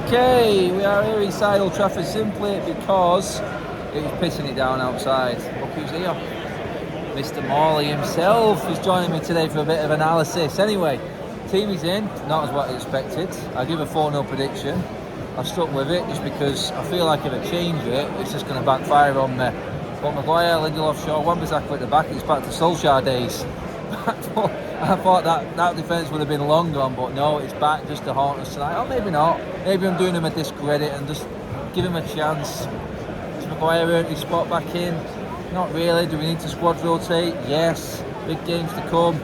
Okay, we are here inside Old Trafford simply because it was pissing it down outside. Look who's here. Mr. Morley himself is joining me today for a bit of analysis. Anyway, team is in, not as what I expected. I give a 4-0 prediction. I stuck with it just because I feel like if I change it, it's just going to backfire on me. But Maguire, Lindelof, Shaw, Wan-Bissaka at the back, it's back to Solskjaer days. I thought that defence would have been long gone, but no, it's back just to haunt us tonight. Or maybe not. Maybe I'm doing him a discredit and just give him a chance. Is Maguire earned his spot back in? Not really. Do we need to squad rotate? Yes. Big games to come.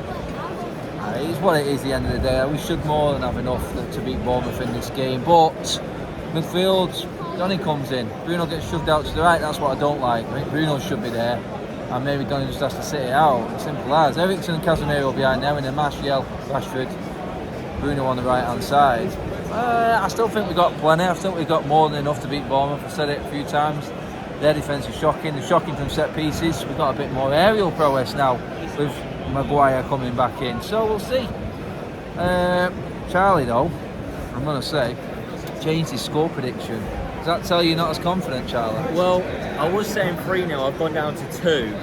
It's what it is at the end of the day. We should more than have enough to beat Bournemouth in this game. But midfield, Donny comes in. Bruno gets shoved out to the right. That's what I don't like. I think Bruno should be there. And maybe Donny just has to sit it out. Simple as. Eriksen and Casemiro behind there, and then Martial, Rashford, Bruno on the right hand side. I still think we've got plenty. I think we've got more than enough to beat Bournemouth. I've said it a few times. Their defence is shocking. They're shocking from set pieces. We've got a bit more aerial prowess now with Maguire coming back in. So we'll see. Charlie, though, I'm going to say, changed his score prediction. Does that tell you not as confident, Charlie? Well, I was saying 3-0, I've gone down to 2.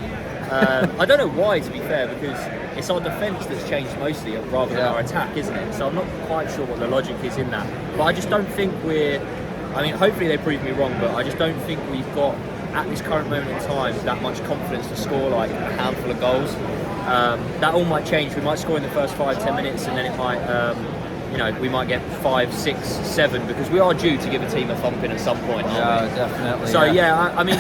I don't know why, to be fair, because it's our defence that's changed mostly rather than our attack, isn't it? So I'm not quite sure what the logic is in that. But I just don't think hopefully they prove me wrong, but I just don't think we've got, at this current moment in time, that much confidence to score like a handful of goals. That all might change. We might score in the first 5-10 minutes, and then it might... we might get 5, 6, 7 because we are due to give a team a thumping at some point, aren't we? Definitely. So I mean,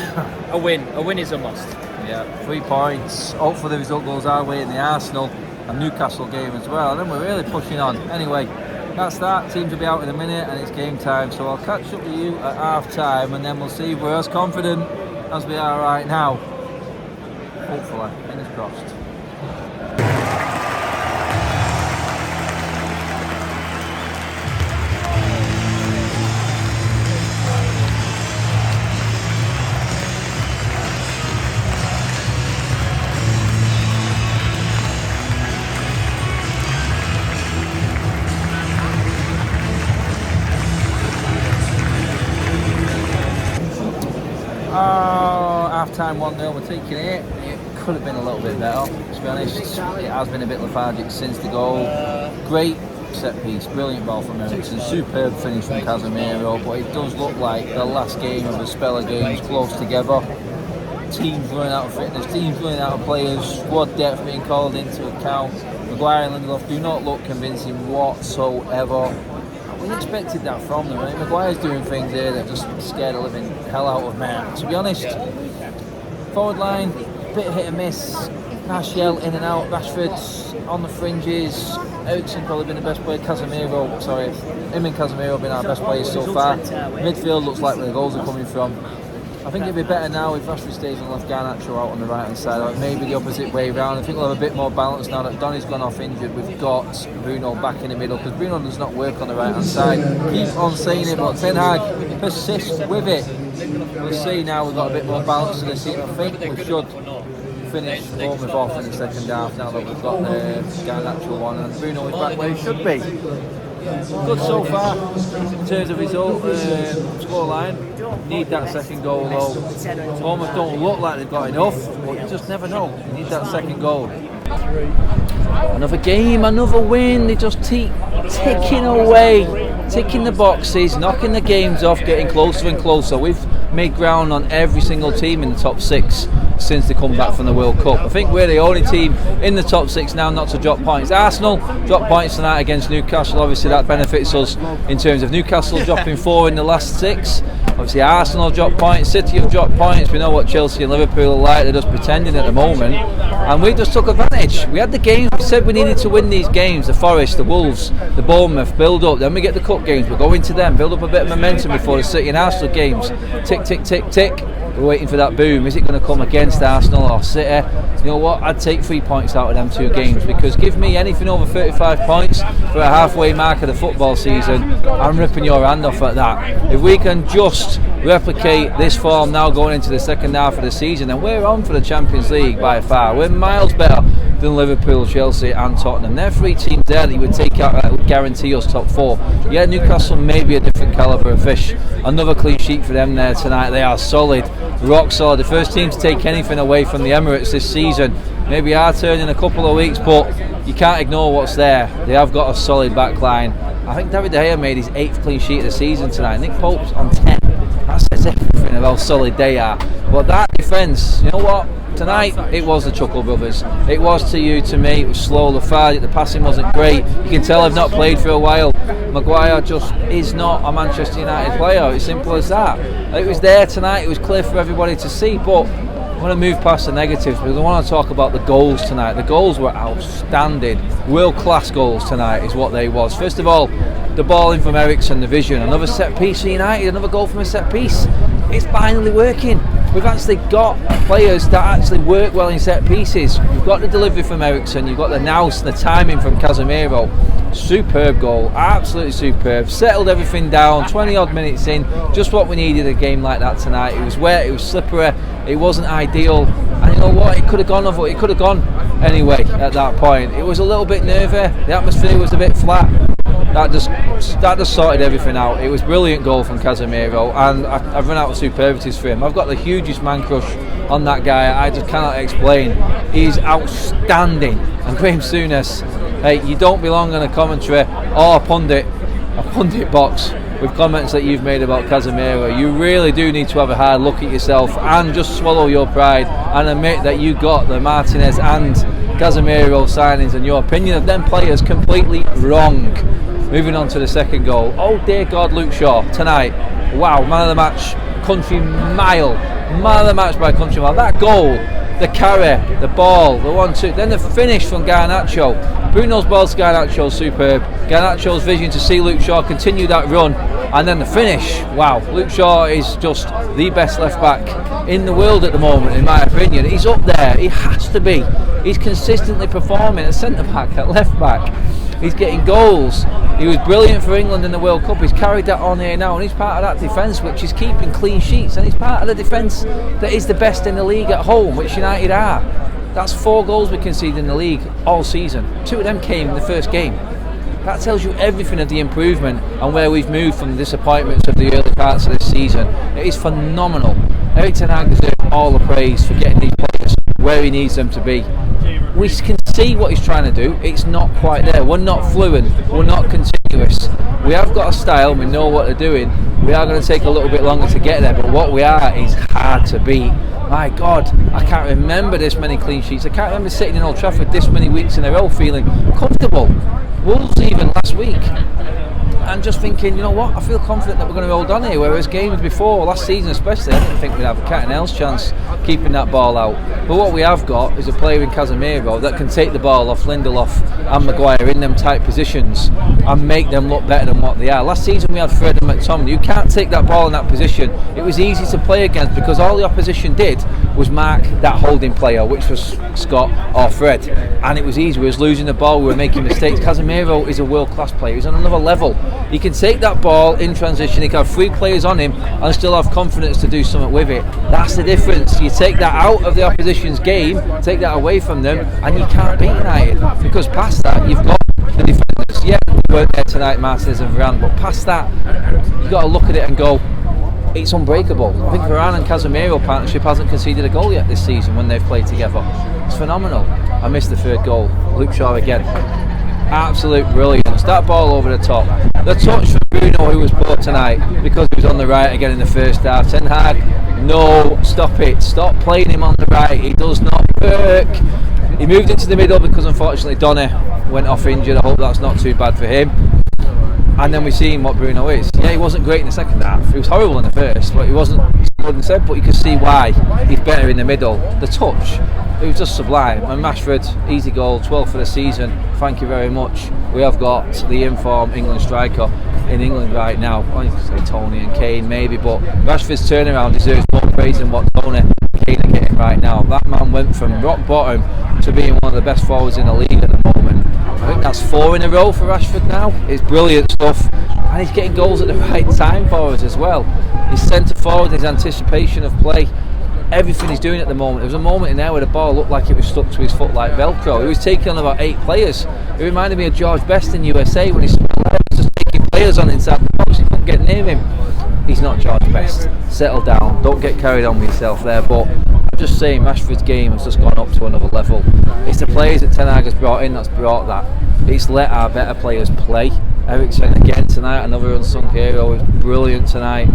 a win is a must. Yeah, 3 points. Hopefully the result goes our way in the Arsenal and Newcastle game as well. And then we're really pushing on. Anyway, that's that. Teams will be out in a minute and it's game time. So I'll catch up with you at half time and then we'll see if we're as confident as we are right now. Hopefully, fingers crossed. Half-time 1-0, we're taking it. It could have been a little bit better, to be honest. It has been a bit lethargic since the goal. Great set piece, brilliant ball from Eriksen, superb finish from Casemiro, but it does look like the last game of a spell of games close together. Teams running out of fitness, teams running out of players, squad depth being called into account. Maguire and Lindelof do not look convincing whatsoever. We expected that from them. I mean, Maguire's doing things here that just scared the living hell out of me. To be honest, forward line, bit hit and miss. Martial in and out, Rashford on the fringes. Eriksen probably been the best player. Him and Casemiro have been our best players so far. Midfield looks like where the goals are coming from. I think it'd be better now if Rashford stays on left, Garnacho out on the right hand side, or maybe the opposite way round. I think we'll have a bit more balance now that Donny's gone off injured. We've got Bruno back in the middle because Bruno does not work on the right hand side. Keep on saying it, but Ten Hag persists with it. We'll see now we've got a bit more balance to the team. I think we should finish Bournemouth off in the second half now that we've got the Garnacho one and Bruno is back where he should be. Good so far in terms of result, scoreline. Need that second goal though. Bournemouth don't look like they've got enough, but you just never know. You need that second goal. Another game, another win. They just keep ticking away, ticking the boxes, knocking the games off, getting closer and closer. We've made ground on every single team in the top 6. since they come back from the World Cup. I think we're the only team in the top 6 now not to drop points. Arsenal dropped points tonight against Newcastle. Obviously that benefits us in terms of Newcastle dropping 4 in the last 6. Obviously Arsenal dropped points, City have dropped points. We know what Chelsea and Liverpool are like. They're just pretending at the moment, and we just took advantage. We had the games, we said we needed to win these games, the Forest, the Wolves, the Bournemouth, build up, then we get the cup games, we go into them, build up a bit of momentum before the City and Arsenal games. Tick, tick, tick, tick. We're waiting for that boom. Is it going to come against Arsenal or City? You know what, I'd take 3 points out of them 2 games, because give me anything over 35 points for a halfway mark of the football season, I'm ripping your hand off at that. If we can just replicate this form now going into the second half of the season, then we're on for the Champions League by far. We're miles better than Liverpool, Chelsea and Tottenham. They're 3 teams there that you would take out that would guarantee us top 4. Yeah, Newcastle may be a different calibre of fish. Another clean sheet for them there tonight. They are solid, rock solid. The first team to take anything away from the Emirates this season. Maybe our turn in a couple of weeks, but you can't ignore what's there. They have got a solid back line. I think David De Gea made his 8th clean sheet of the season tonight. Nick Pope's on 10. That says everything of how solid they are. But that defence, you know what? Tonight it was the Chuckle Brothers. It was to you, to me. It was slow, lethargic. The passing wasn't great. You can tell I've not played for a while. Maguire just is not a Manchester United player. It's simple as that. It was there tonight. It was clear for everybody to see. But I want to move past the negatives because I want to talk about the goals tonight. The goals were outstanding. World-class goals tonight is what they was. First of all, the ball in from Eriksen, the vision. Another set piece for United. Another goal from a set piece. It's finally working. We've actually got players that actually work well in set pieces. You've got the delivery from Eriksen, you've got the nous, the timing from Casemiro. Superb goal, absolutely superb. Settled everything down, 20 odd minutes in, just what we needed a game like that tonight. It was wet, it was slippery, it wasn't ideal. And you know what, it could have gone over, it could have gone anyway at that point. It was a little bit nervy, the atmosphere was a bit flat. That just sorted everything out. It was a brilliant goal from Casemiro, and I've run out of superlatives for him. I've got the hugest man crush on that guy. I just cannot explain. He's outstanding. And Graham Souness, hey, you don't belong on a commentary or a pundit box with comments that you've made about Casemiro. You really do need to have a hard look at yourself and just swallow your pride and admit that you got the Martinez and Casemiro signings and your opinion of them players completely wrong. Moving on to the second goal. Oh dear God, Luke Shaw tonight. Wow, man of the match, country mile. Man of the match by country mile. That goal, the carry, the ball, the 1-2, then the finish from Garnacho. Bruno's ball to Garnacho, superb. Garnacho's vision to see Luke Shaw continue that run, and then the finish. Wow, Luke Shaw is just the best left back in the world at the moment, in my opinion. He's up there, he has to be. He's consistently performing at centre back, at left back. He's getting goals. He was brilliant for England in the World Cup. He's carried that on here now, and he's part of that defence which is keeping clean sheets, and he's part of the defence that is the best in the league at home, which United are. That's 4 goals we conceded in the league all season. 2 of them came in the first game. That tells you everything of the improvement and where we've moved from the disappointments of the early parts of this season. It is phenomenal. Erik ten Hag deserves all the praise for getting these players where he needs them to be. We can see what he's trying to do. It's not quite there. We're not fluent. We're not continuous. We have got a style. We know what they're doing. We are going to take a little bit longer to get there, but what we are is hard to beat. My God, I can't remember this many clean sheets. I can't remember sitting in Old Trafford this many weeks in a row feeling comfortable. Wolves even last week. And just thinking, you know what, I feel confident that we're going to hold on here, whereas games before, last season especially, I didn't think we'd have a cat and else chance keeping that ball out. But what we have got is a player in Casemiro that can take the ball off Lindelof and Maguire in them tight positions and make them look better than what they are. Last season we had Fred and McTominay. You can't take that ball in that position. It was easy to play against because all the opposition did was mark that holding player, which was Scott or Fred, and it was easy. We was losing the ball, we were making mistakes. Casemiro is a world-class player. He's on another level. He can take that ball in transition, he can have 3 players on him and still have confidence to do something with it. That's the difference. You take that out of the opposition's game, take that away from them, and you can't beat United, because past that you've got the defenders. Yeah, we weren't there tonight, Martinez and Varane, but past that you've got to look at it and go, it's unbreakable. I think Varane and Casemiro partnership hasn't conceded a goal yet this season when they've played together. It's phenomenal. I missed the 3rd goal. Luke Shaw again. Absolute brilliance. That ball over the top. The touch from Bruno, who was poor tonight because he was on the right again in the first half. Ten Hag No, stop it. Stop playing him on the right. He does not work. He moved into the middle because unfortunately Donny went off injured. I hope that's not too bad for him. And then we've seen what Bruno is. Yeah, he wasn't great in the second half. He was horrible in the first, but he wasn't good in the second. But you can see why he's better in the middle. The touch, it was just sublime. And Rashford, easy goal, 12 for the season. Thank you very much. We have got the informed England striker in England right now. I could say Tony and Kane maybe, but Rashford's turnaround deserves more praise than what Tony and Kane are getting right now. That man went from rock bottom to being one of the best forwards in the league at the moment. I think that's 4 in a row for Rashford now. It's brilliant stuff, and he's getting goals at the right time for us as well. His centre forward, his anticipation of play, everything he's doing at the moment. There was a moment in there where the ball looked like it was stuck to his foot like Velcro. He was taking on about 8 players. It reminded me of George Best in USA when he was just taking players on inside the box. You couldn't get near him. He's not George Best. Settle down. Don't get carried on with yourself there. But I'm just saying, Rashford's game has just gone up to another level. It's the players that Ten Hag has brought in that's brought that. It's let our better players play. Eriksen again tonight, another unsung hero, is brilliant tonight.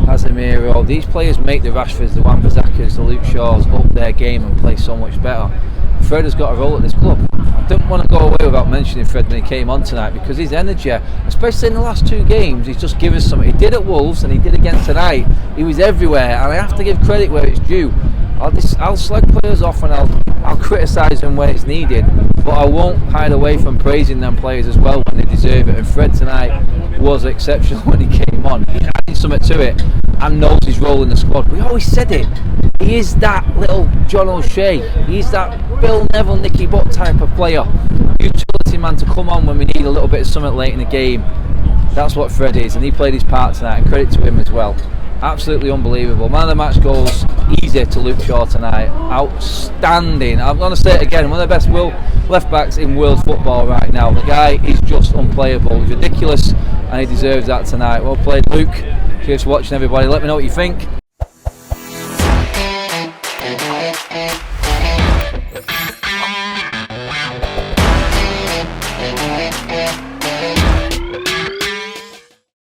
Casemiro, these players make the Rashfords, the Wan-Bissakas, the Luke Shaws up their game and play so much better. Fred has got a role at this club. I don't want to go away without mentioning Fred when he came on tonight, because his energy, especially in the last 2 games, he's just given us something. He did at Wolves and he did again tonight. He was everywhere, and I have to give credit where it's due. I'll slag players off and I'll criticise them when it's needed, but I won't hide away from praising them players as well when they deserve it. And Fred tonight was exceptional when he came on. He's adding something to it and knows his role in the squad. We always said it. He is that little John O'Shea. He's that Bill Neville, Nicky Butt type of player. Utility man to come on when we need a little bit of something late in the game. That's what Fred is, and he played his part tonight, and credit to him as well. Absolutely unbelievable. Man of the match goals, easy to Luke Shaw tonight. Outstanding. I'm going to say it again, one of the best left backs in world football right now. The guy is just unplayable. He's ridiculous, and he deserves that tonight. Well played, Luke. Cheers for watching, everybody. Let me know what you think.